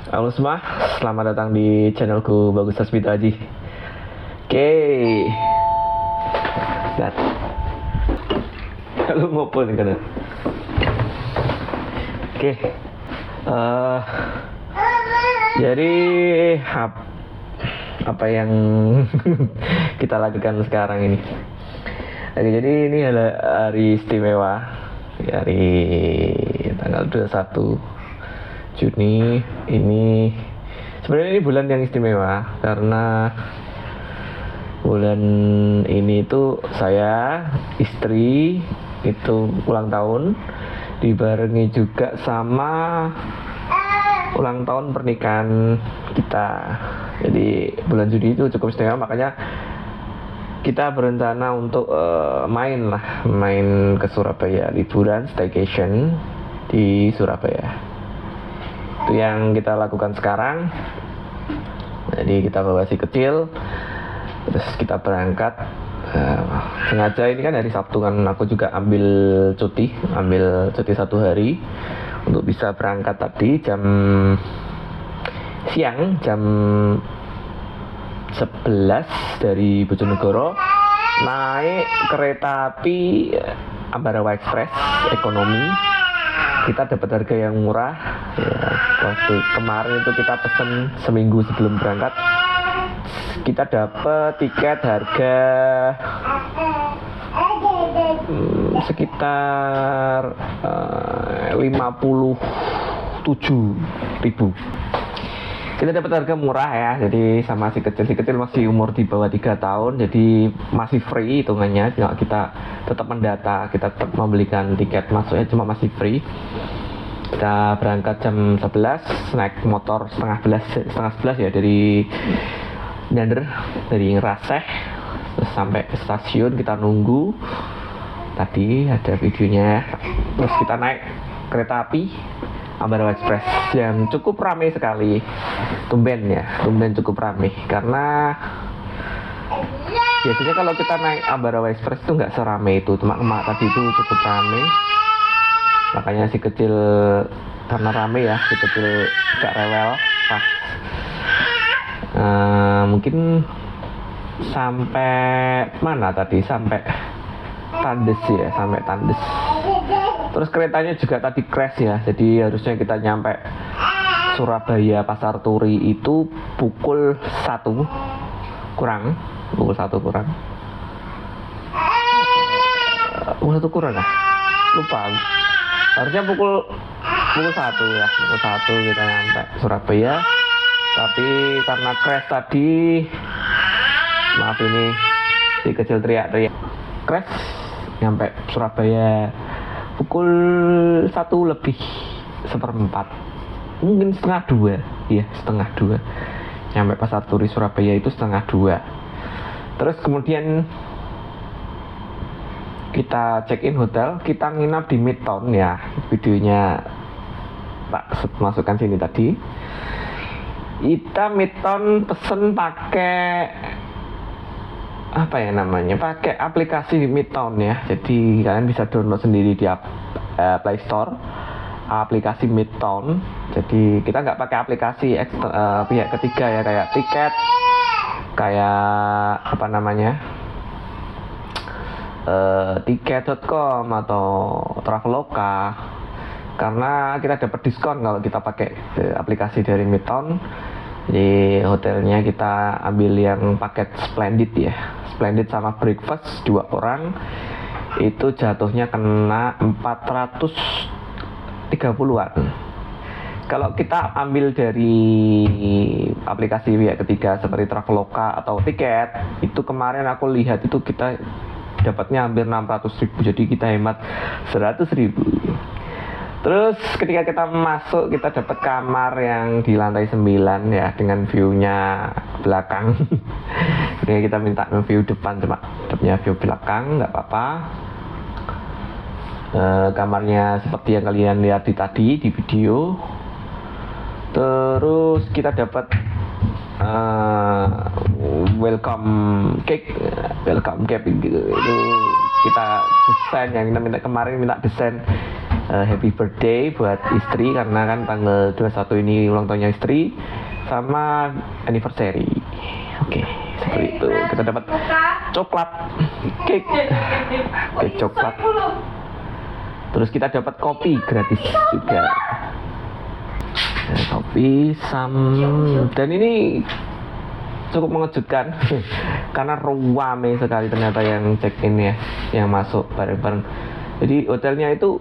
Halo semua, selamat datang di channelku Bagus Tasbito Aji. Oke, dan lu ngopo nih kan? Oke, jadi apa yang kita lakukan sekarang ini? Oke, jadi ini adalah hari istimewa, hari tanggal 21 Juni ini. Sebenarnya ini bulan yang istimewa karena bulan ini itu saya, istri itu ulang tahun, dibarengi juga sama ulang tahun pernikahan kita. Jadi bulan Juni itu cukup istimewa, makanya kita berencana untuk main ke Surabaya, liburan staycation di Surabaya. Itu yang kita lakukan sekarang. Jadi kita bawa si kecil, terus kita berangkat. Sengaja ini kan hari Sabtu kan, aku juga ambil cuti 1 hari untuk bisa berangkat tadi siang jam 11 dari Bojonegoro, naik kereta api Ambarawa Express ekonomi. Kita dapat harga yang murah ya. Waktu kemarin itu kita pesen seminggu sebelum berangkat, kita dapat tiket harga sekitar 57.000. Kita dapat harga murah ya, jadi sama si kecil masih umur di bawah 3 tahun, jadi masih free hitungannya. Kita tetap mendata, kita tetap membelikan tiket masuknya, cuma masih free. Kita berangkat jam 11, naik motor setengah 11 ya, dari Dander, dari Raseh, terus sampai ke stasiun. Kita nunggu, tadi ada videonya. Terus kita naik kereta api Ambarawa Express yang cukup ramai sekali. Tumben cukup ramai, karena biasanya kalau kita naik Ambarawa Express itu nggak seramai itu, cuma tadi itu cukup ramai. Makanya si kecil, karena ramai ya, si kecil gak rewel pas mungkin sampai mana tadi, sampai Tandes ya, sampai Tandes. Terus keretanya juga tadi crash ya, jadi harusnya kita nyampe Surabaya Pasar Turi itu pukul 1 kurang. Pukul 1 kurang lah, lupa. Harusnya pukul 1 ya, pukul 1 kita nyampe Surabaya. Tapi karena crash tadi, maaf ini si kecil teriak-teriak, crash nyampe Surabaya pukul 1 lebih seperempat, mungkin setengah 2 ya, setengah 2. Nyampe Pasar Turi Surabaya itu setengah 2. Terus kemudian kita check in hotel, kita nginap di Midtown ya, videonya tak masukkan sini tadi. Kita Midtown pesen pakai apa ya namanya, pakai aplikasi Midtown ya. Jadi kalian bisa download sendiri di Play Store aplikasi Midtown. Jadi kita nggak pakai aplikasi pihak ketiga ya, kayak tiket, kayak apa namanya, tiket.com atau Traveloka, karena kita dapat diskon kalau kita pakai aplikasi dari Midtown. Di hotelnya kita ambil yang paket Splendid ya, Splendid sama breakfast 2 orang, itu jatuhnya kena 430-an. Kalau kita ambil dari aplikasi pihak ketiga seperti Traveloka atau tiket, itu kemarin aku lihat itu kita dapatnya hampir 600.000, jadi kita hemat 100.000. Terus ketika kita masuk, kita dapat kamar yang di lantai 9 ya, dengan view-nya belakang. Jadi kita minta view depan, cuma dapatnya view belakang, nggak apa-apa. Kamarnya seperti yang kalian lihat tadi di video. Terus kita dapat welcome cake gitu. Itu kita desain, yang kita minta kemarin, minta desain happy birthday buat istri karena kan tanggal 21 ini ulang tahunnya istri sama anniversary. Oke, seperti itu. Kita dapat coklat, cake coklat. Terus kita dapat kopi gratis juga. Kopi dan ini cukup mengejutkan karena rame sekali ternyata yang check in ya, yang masuk bareng-bareng. Jadi hotelnya itu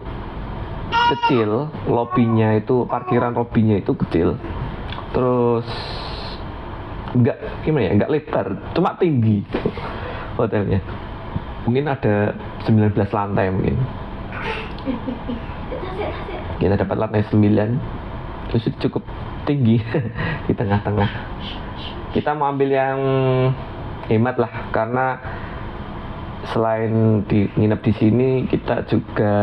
kecil, lobbynya itu, parkiran lobbynya itu kecil. Terus nggak lebar, cuma tinggi hotelnya. Mungkin ada 19 lantai mungkin. Kita dapat lantai 9, terus cukup tinggi di tengah-tengah. Kita mau ambil yang hemat lah, karena selain nginep di sini kita juga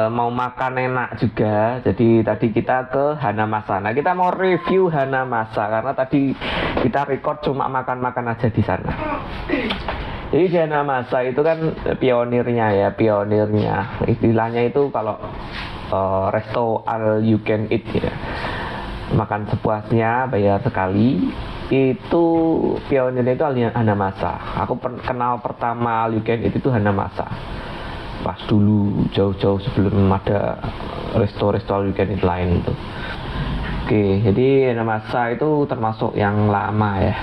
mau makan enak juga. Jadi tadi kita ke Hanamasa. Nah, kita mau review Hanamasa karena tadi kita record cuma makan-makan aja di sana. Jadi di Hanamasa itu kan pionirnya. Istilahnya itu kalau resto all you can eat ya. Makan sepuasnya, bayar sekali. Itu pionirnya itu Hanamasa. Aku kenal pertama all you can eat itu Hanamasa. Pas dulu jauh-jauh sebelum ada resto-resto all you can eat lain itu. Oke, jadi Hanamasa itu termasuk yang lama ya.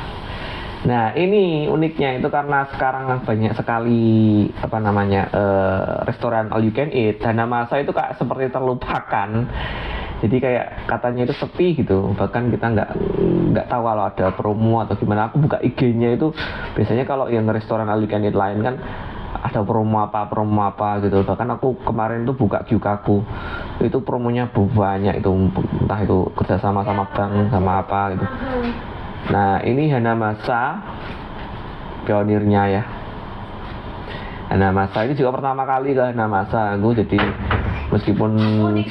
Nah, ini uniknya itu karena sekarang banyak sekali restoran all you can eat. Hanamasa itu kayak seperti terlupakan. Jadi kayak katanya itu sepi gitu. Bahkan kita nggak tahu kalau ada promo atau gimana. Aku buka IG-nya itu biasanya kalau yang restoran all you can eat lain kan ada promo apa gitu. Bahkan aku kemarin tuh buka Gyukaku, itu promonya banyak itu, entah itu kerjasama sama bank sama apa gitu. Nah, ini Hanamasa pionirnya ya. Hanamasa ini juga pertama kali ke Hanamasa aku, jadi meskipun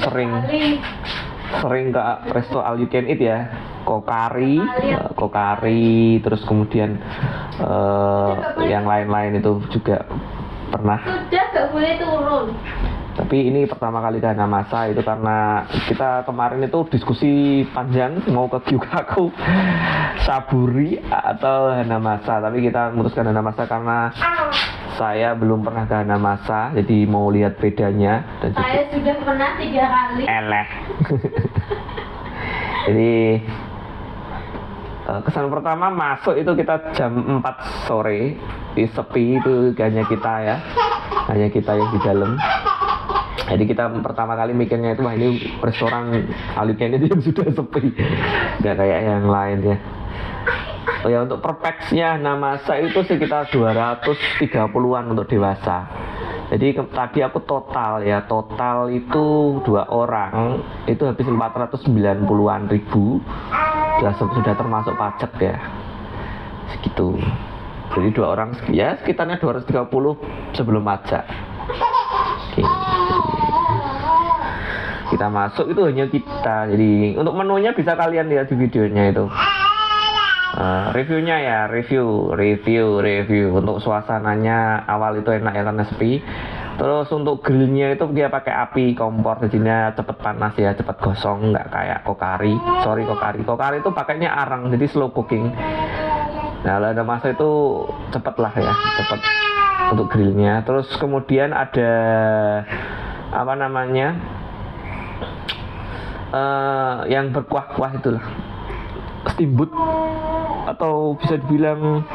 sering ke resto all you can eat ya, Kokari, terus kemudian yang lain-lain itu juga pernah. Sudah gak boleh turun. Tapi ini pertama kali ke Hanamasa itu karena kita kemarin itu diskusi panjang mau ke Gyukaku, Saburi atau Hanamasa. Tapi kita memutuskan Hanamasa karena saya belum pernah ke Hanamasa, jadi mau lihat bedanya. Dan saya sudah pernah 3 kali. Eleh. Jadi kesan pertama masuk itu kita jam 4 sore, sepi itu hanya kita yang di dalam. Jadi kita pertama kali mikirnya itu, wah ini restoran all you can eat yang sudah sepi, nggak kayak yang lain ya. Oh ya, untuk per pax-nya Hanamasa itu sekitar 230-an untuk dewasa. Jadi tadi aku total itu 2 orang itu habis 490-an ribu. Sudah termasuk pajak ya, segitu. Jadi 2 orang ya sekitarnya 230 sebelum pajak. Oke. Kita masuk itu hanya kita. Jadi untuk menunya bisa kalian lihat di videonya itu. Reviewnya ya, review. Untuk suasananya awal itu enak ya karena sepi. Terus untuk grillnya itu dia pakai api kompor, jadinya cepet panas ya, cepet gosong, nggak kayak Kokari. Kokari itu pakainya arang, jadi slow cooking. Nah, Hanamasa itu cepet lah ya, cepet untuk grillnya. Terus kemudian ada yang berkuah-kuah itulah, steamboat atau bisa dibilang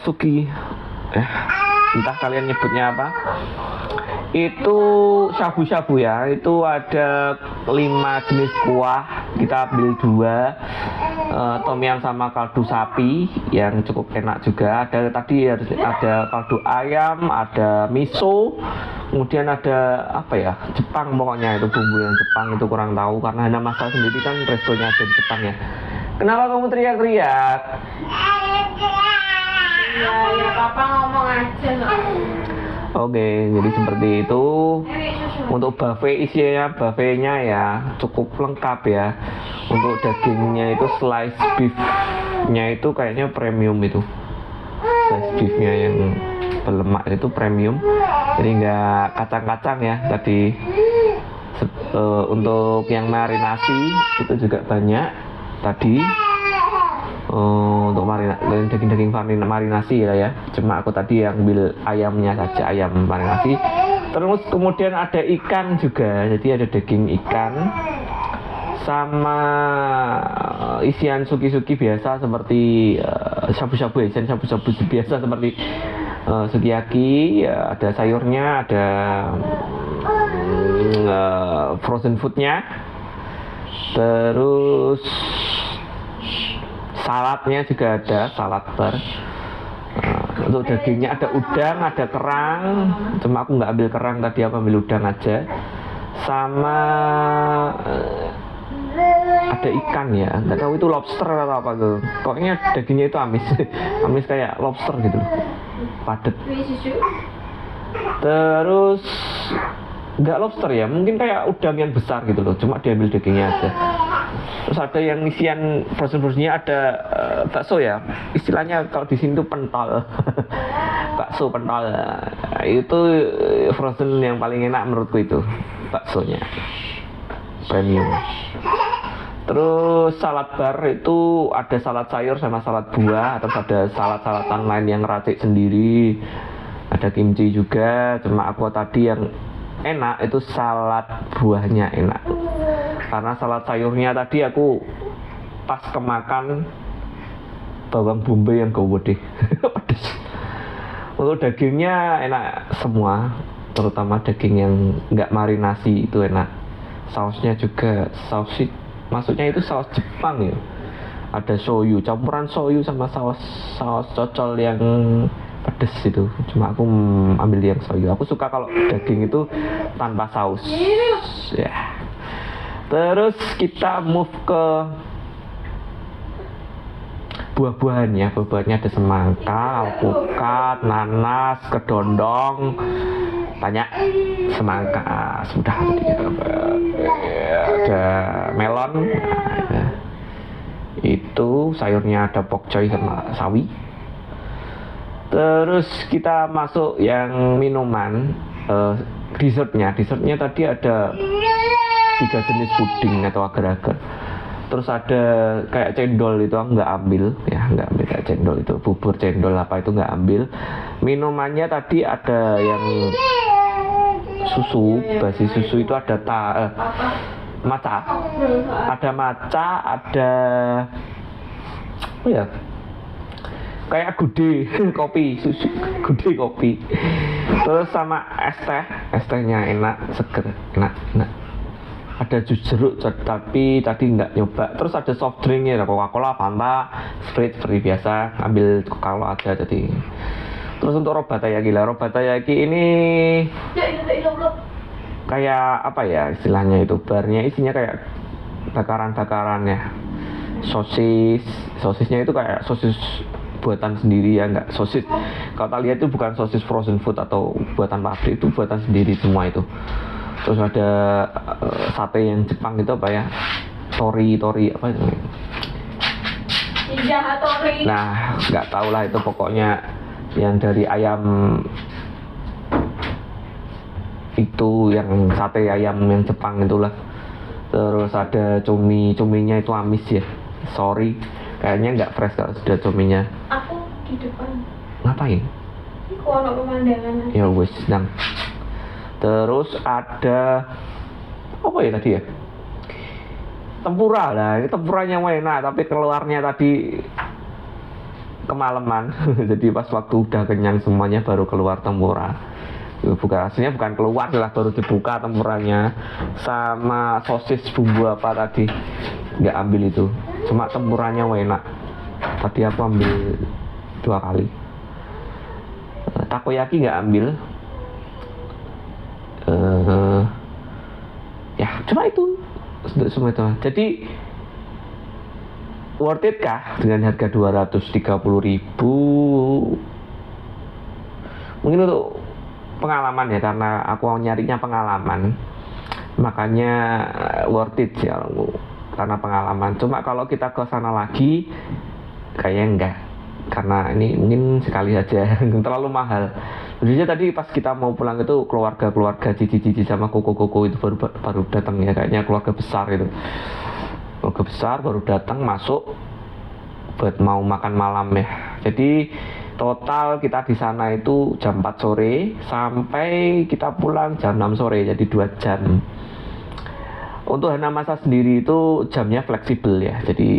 suki, entah kalian nyebutnya apa. Itu shabu-shabu ya, itu ada 5 jenis kuah, kita ambil 2, tom yum sama kaldu sapi yang cukup enak juga. Ada kaldu ayam, ada miso, kemudian ada Jepang, pokoknya itu bumbu yang Jepang itu kurang tahu karena Hanamasa sendiri kan restonya ada di Jepang ya. Kenapa kamu teriak-teriak? Ya papa ngomong aja loh. Oke, jadi seperti itu. Untuk buffetnya ya cukup lengkap ya. Untuk dagingnya itu slice beef-nya itu kayaknya premium itu. Slice beef-nya yang berlemak itu premium. Jadi nggak kacang-kacang ya tadi. Untuk yang marinasi itu juga banyak tadi. Untuk daging-daging marinasi ya. Cuma aku tadi yang ambil ayamnya saja, ayam marinasi. Terus kemudian ada ikan juga. Jadi ada daging ikan sama isian suki-suki biasa seperti shabu-shabu, isian shabu-shabu biasa seperti sukiyaki, ya, ada sayurnya, ada frozen foodnya, terus saladnya juga ada, salad bar. Untuk dagingnya ada udang, ada kerang, cuma aku nggak ambil kerang tadi, aku ambil udang aja, sama ada ikan ya, nggak tahu itu lobster atau apa tuh, pokoknya dagingnya itu amis amis kayak lobster gitu, padat. Terus nggak lobster ya, mungkin kayak udang yang besar gitu loh, cuma diambil dagingnya aja. Terus ada yang isian frozen-nya, ada bakso ya, istilahnya kalau di sini tuh pentol bakso pentol. Itu frozen yang paling enak menurutku itu baksonya, premium. Terus salad bar itu ada salad sayur sama salad buah, terus ada salad-saladan lain yang racik sendiri, ada kimchi juga. Cuma aku tadi yang enak itu salad buahnya enak, karena salad sayurnya tadi aku pas kemakan bawang bombay yang gede pedes. Untuk dagingnya enak semua, terutama daging yang nggak marinasi itu enak. Sausnya juga saus, maksudnya itu saus Jepang ya, ada shoyu, campuran shoyu sama saus cocol yang pedes itu. Cuma aku ambil yang shoyu, aku suka kalau daging itu tanpa saus ya. Terus kita move ke buah-buahannya. Buah-buahannya ada semangka, alpukat, nanas, kedondong, banyak. Semangka sudah tadi, ada melon, itu sayurnya ada pokcoy sama sawi. Terus kita masuk yang minuman, dessertnya tadi ada 3 jenis puding atau agar-agar. Terus ada kayak cendol, itu aku nggak ambil kayak cendol, itu bubur cendol apa itu nggak ambil. Minumannya tadi ada yang susu, basi susu itu ada matcha, ada matcha, ada kayak gude kopi, susu gude kopi. Terus sama es tehnya enak, seger, enak. Ada jus jeruk, tapi tadi nggak nyoba. Terus ada soft drinknya, ada Coca-Cola, Fanta, Sprite seperti biasa, ambil Coca-Cola aja tadi. Terus untuk robatayaki ini kayak apa ya istilahnya, itu barnya isinya kayak bakaran ya, sosisnya itu kayak sosis buatan sendiri ya, nggak sosis, kalau kalian itu bukan sosis frozen food atau buatan pabrik, itu buatan sendiri semua itu. Terus ada sate yang Jepang itu apa ya, tori apa itu? Tori. Nah, nggak tahu lah itu, pokoknya yang dari ayam itu, yang sate ayam yang Jepang itulah. Terus ada cuminya itu amis ya, sorry, kayaknya nggak fresh kalau sudah cuminya. Aku di depan. Ngapain? Aku ada pemandangan. Ya wes, sedang. Terus ada apa ya tadi ya? Tempura lah, ini tempuranya enak, tapi keluarnya tadi kemalaman. Jadi pas waktu udah kenyang semuanya baru keluar tempura. Aslinya bukan keluar lah, baru dibuka tempuranya. Sama sosis bumbu apa tadi nggak ambil itu, cuma tempuranya enak. Tadi aku ambil 2 kali. Takoyaki nggak ambil. Ya cuma itu untuk semua itu. Jadi worth it kah dengan harga 230.000? Mungkin untuk pengalaman ya, karena aku nyarinya pengalaman, makanya worth it ya, karena pengalaman. Cuma kalau kita ke sana lagi kayaknya enggak, karena ini mungkin sekali saja terlalu mahal. Biasanya tadi pas kita mau pulang itu keluarga cici-cici sama koko-koko itu baru datang ya, kayaknya keluarga besar itu. Keluarga besar baru datang masuk buat mau makan malam ya. Jadi total kita di sana itu jam 4 sore sampai kita pulang jam 6 sore, jadi 2 jam. Untuk Hanamasa sendiri itu jamnya fleksibel ya. Jadi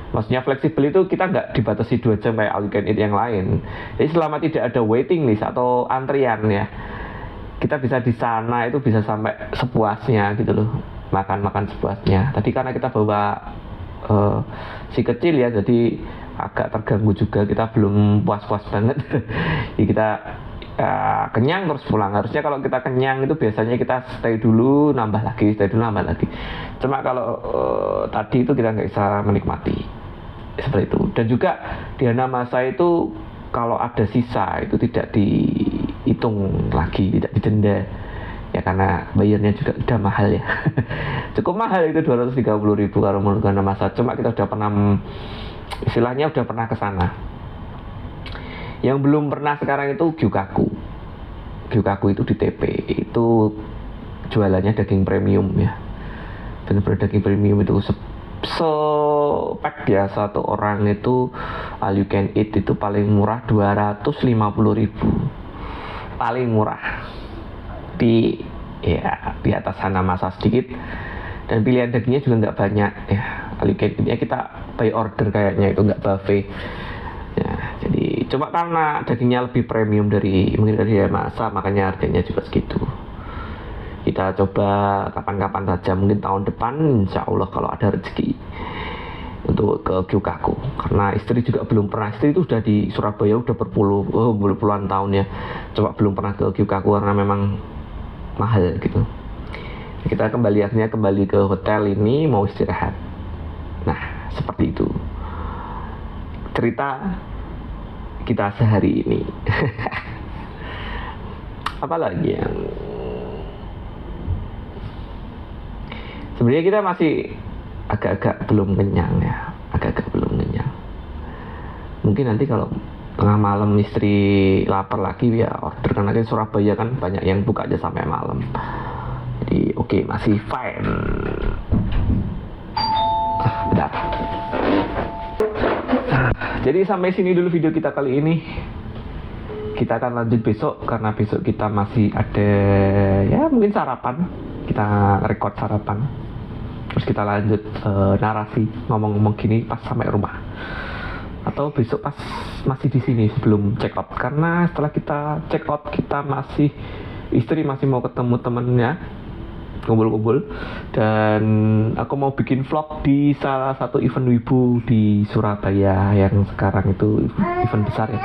maksudnya fleksibel itu kita nggak dibatasi 2 jam kayak all you can eat yang lain. Jadi selama tidak ada waiting list atau antrian ya, kita bisa di sana itu bisa sampai sepuasnya gitu loh, makan sepuasnya. Tadi karena kita bawa si kecil ya, jadi agak terganggu juga, kita belum puas-puas banget. Jadi kita kenyang terus pulang. Harusnya kalau kita kenyang itu biasanya kita stay dulu nambah lagi. Cuma kalau tadi itu kita nggak bisa menikmati seperti itu. Dan juga di Hanamasa itu kalau ada sisa itu tidak dihitung lagi, tidak didenda ya, karena bayarnya juga udah mahal ya. Cukup mahal itu 230.000 kalau menurut Hanamasa. Cuma kita udah pernah, istilahnya udah pernah ke sana. Yang belum pernah sekarang itu Gyukaku itu di TP, itu jualannya daging premium ya, benar-benar daging premium itu pack ya, satu orang itu all you can eat itu paling murah 250.000, paling murah di atas Hanamasa sedikit, dan pilihan dagingnya juga nggak banyak ya. All you can eat ya, kita by order kayaknya, itu nggak buffet ya. Jadi cuma karena dagingnya lebih premium dari Hanamasa, makanya harganya juga segitu. Kita coba kapan-kapan saja, mungkin tahun depan insya Allah kalau ada rezeki untuk ke Gyukaku, karena istri juga belum pernah. Istri itu sudah di Surabaya udah puluhan tahun ya, coba belum pernah ke Gyukaku karena memang mahal gitu. Kita akhirnya kembali ke hotel ini mau istirahat. Nah seperti itu cerita kita sehari ini. Apalagi yang sebenarnya kita masih agak-agak belum kenyang ya, mungkin nanti kalau tengah malam istri lapar lagi ya order, karena kan Surabaya kan banyak yang buka aja sampai malam. Jadi oke, masih fine. Bentar. Jadi sampai sini dulu video kita kali ini. Kita akan lanjut besok, karena besok kita masih ada ya mungkin sarapan. Kita record sarapan, terus kita lanjut narasi ngomong-ngomong gini pas sampai rumah, atau besok pas masih di sini sebelum check out. Karena setelah kita check out, kita istri masih mau ketemu temennya, kumpul-kumpul, dan aku mau bikin vlog di salah satu event wibu di Surabaya yang sekarang itu event besar ya,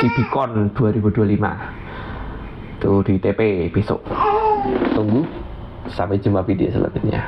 Cibicon 2025 itu di TP besok. Tunggu, sampai jumpa video selanjutnya.